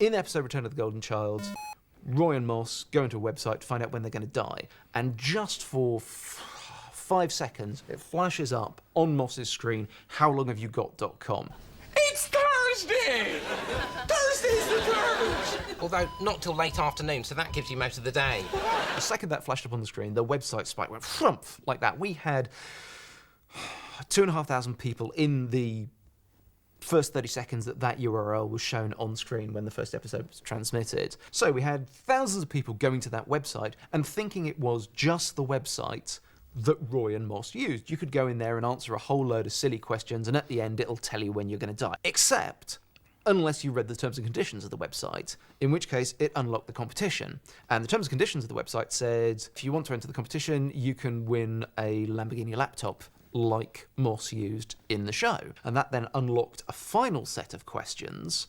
in the episode Return of the Golden Child, Roy and Moss go into a website to find out when they're going to die, and just for 5 seconds it flashes up on Moss's screen, howlonghaveyougot.com. It's Thursday! Thursday's the third! Although, not till late afternoon, so that gives you most of the day. The second that flashed up on the screen, the website spike went frumph like that. We had 2,500 people in the first 30 seconds that URL was shown on screen when the first episode was transmitted. So we had thousands of people going to that website and thinking it was just the website that Roy and Moss used. You could go in there and answer a whole load of silly questions, and at the end it'll tell you when you're going to die. Except unless you read the terms and conditions of the website, in which case it unlocked the competition. And the terms and conditions of the website said, if you want to enter the competition, you can win a Lamborghini laptop like Moss used in the show. And that then unlocked a final set of questions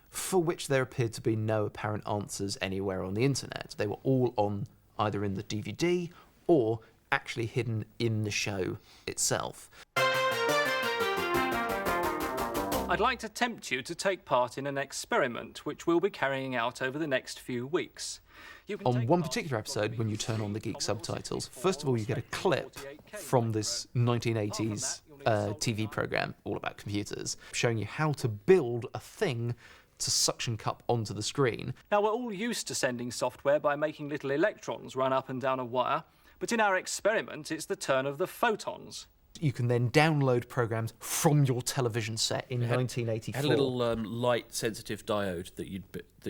for which there appeared to be no apparent answers anywhere on the internet. They were all on either in the DVD or actually hidden in the show itself. I'd like to tempt you to take part in an experiment which we'll be carrying out over the next few weeks. On one particular episode, when you turn on the Geek subtitles, first of all you get a clip from this 1980s TV programme all about computers, showing you how to build a thing to suction cup onto the screen. Now, we're all used to sending software by making little electrons run up and down a wire, but in our experiment it's the turn of the photons. You can then download programs from your television set in 1984. Had a little light-sensitive diode that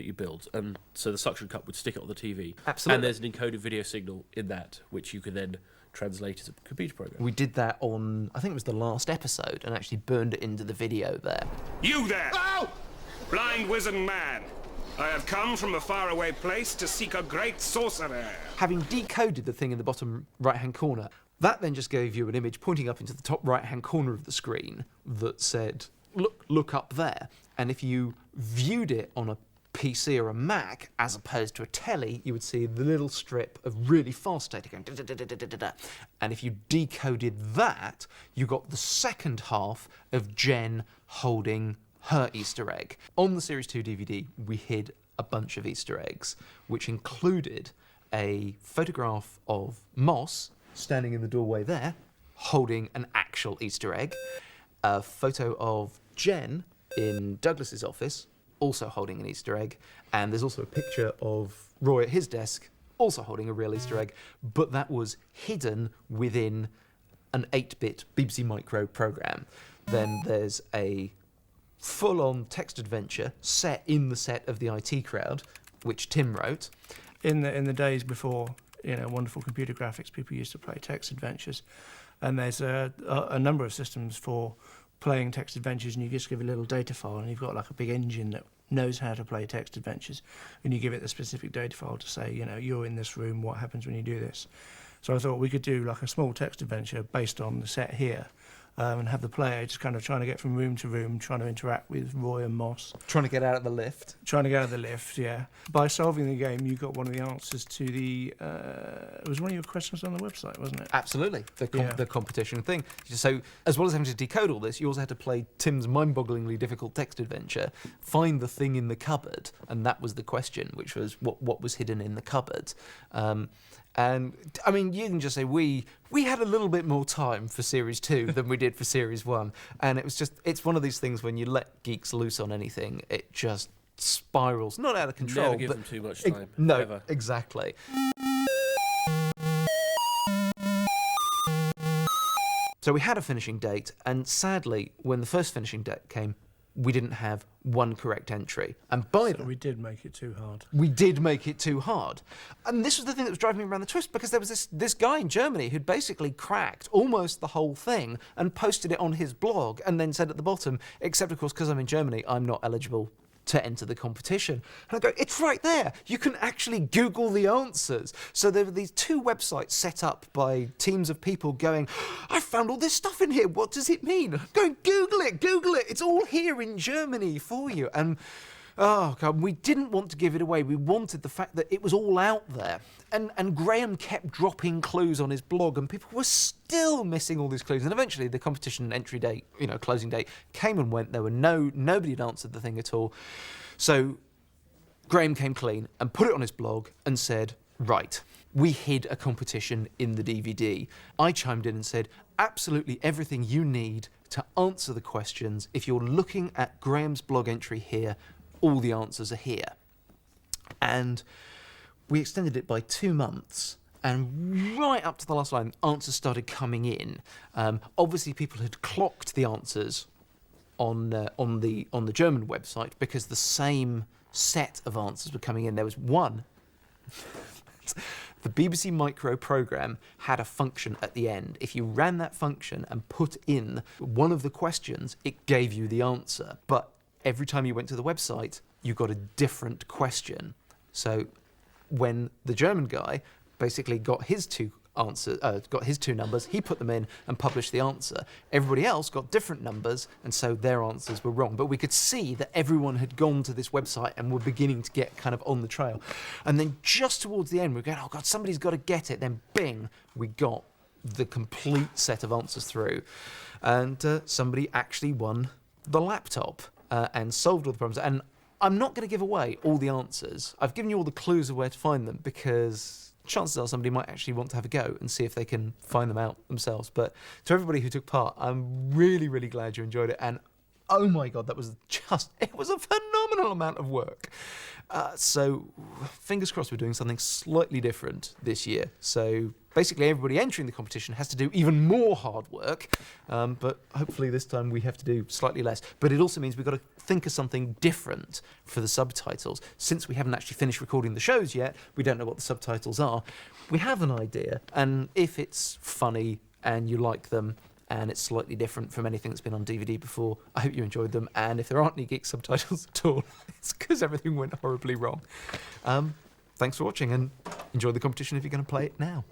you build, and so the suction cup would stick it on the TV. Absolutely. And there's an encoded video signal in that, which you can then translate as a computer program. We did that on, I think it was the last episode, and actually burned it into the video there. You there! Oh! Blind wizard man! I have come from a faraway place to seek a great sorcerer. Having decoded the thing in the bottom right-hand corner, that then just gave you an image pointing up into the top right-hand corner of the screen that said, look up there. And if you viewed it on a PC or a Mac, as opposed to a telly, you would see the little strip of really fast data going da-da-da-da-da-da-da. And if you decoded that, you got the second half of Jen holding her Easter egg. On the Series 2 DVD, we hid a bunch of Easter eggs, which included a photograph of Moss standing in the doorway there, holding an actual Easter egg, a photo of Jen in Douglas's office, also holding an Easter egg, and there's also a picture of Roy at his desk, also holding a real Easter egg, but that was hidden within an 8-bit BBC Micro program. Then there's a full-on text adventure set in the set of the IT Crowd, which Tim wrote. In the days before, wonderful computer graphics, people used to play text adventures, and there's a number of systems for playing text adventures, and you just give a little data file, and you've got like a big engine that knows how to play text adventures, and you give it the specific data file to say, you're in this room, what happens when you do this. So I thought we could do like a small text adventure based on the set here, and have the player just kind of trying to get from room to room, trying to interact with Roy and Moss. Trying to get out of the lift. Trying to get out of the lift, yeah. By solving the game, you got one of the answers to the... it was one of your questions on the website, wasn't it? Absolutely, the competition thing. So, as well as having to decode all this, you also had to play Tim's mind-bogglingly difficult text adventure, find the thing in the cupboard, and that was the question, which was what was hidden in the cupboard. And, I mean, you can just say we had a little bit more time for Series 2 than we did for Series 1. And it's one of these things when you let geeks loose on anything, it just spirals, not out of control. Never give them too much time. No, ever. Exactly. So we had a finishing date, and sadly, when the first finishing date came, we didn't have one correct entry. And by So we did make it too hard. We did make it too hard. And this was the thing that was driving me around the twist, because there was this guy in Germany who'd basically cracked almost the whole thing and posted it on his blog and then said at the bottom, except of course because I'm in Germany, I'm not eligible to enter the competition. And I go, it's right there. You can actually Google the answers. So there were these two websites set up by teams of people going, I found all this stuff in here. What does it mean? Going, Google it. It's all here in Germany for you. And oh, God, we didn't want to give it away. We wanted the fact that it was all out there. And Graham kept dropping clues on his blog, and people were still missing all these clues. And eventually the competition entry date, closing date, came and went. There were nobody had answered the thing at all. So Graham came clean and put it on his blog and said, right, we hid a competition in the DVD. I chimed in and said, absolutely everything you need to answer the questions. If you're looking at Graham's blog entry here, all the answers are here. And we extended it by 2 months. And right up to the last line, answers started coming in. Obviously, people had clocked the answers on the German website because the same set of answers were coming in. There was one. The BBC Micro programme had a function at the end. If you ran that function and put in one of the questions, it gave you the answer. But every time you went to the website, you got a different question. So when the German guy basically got his two numbers, he put them in and published the answer. Everybody else got different numbers, and so their answers were wrong. But we could see that everyone had gone to this website and were beginning to get kind of on the trail. And then just towards the end, we were going, oh God, somebody's got to get it. Then bing, we got the complete set of answers through. And somebody actually won the laptop and solved all the problems. And I'm not going to give away all the answers. I've given you all the clues of where to find them because chances are somebody might actually want to have a go and see if they can find them out themselves. But to everybody who took part, I'm really, really glad you enjoyed it. And oh my God, it was a phenomenal amount of work. So fingers crossed we're doing something slightly different this year. So basically everybody entering the competition has to do even more hard work, but hopefully this time we have to do slightly less. But it also means we've got to think of something different for the subtitles. Since we haven't actually finished recording the shows yet, we don't know what the subtitles are. We have an idea, and if it's funny and you like them, and it's slightly different from anything that's been on DVD before, I hope you enjoyed them. And if there aren't any geek subtitles at all, it's because everything went horribly wrong. Thanks for watching, and enjoy the competition if you're going to play it now.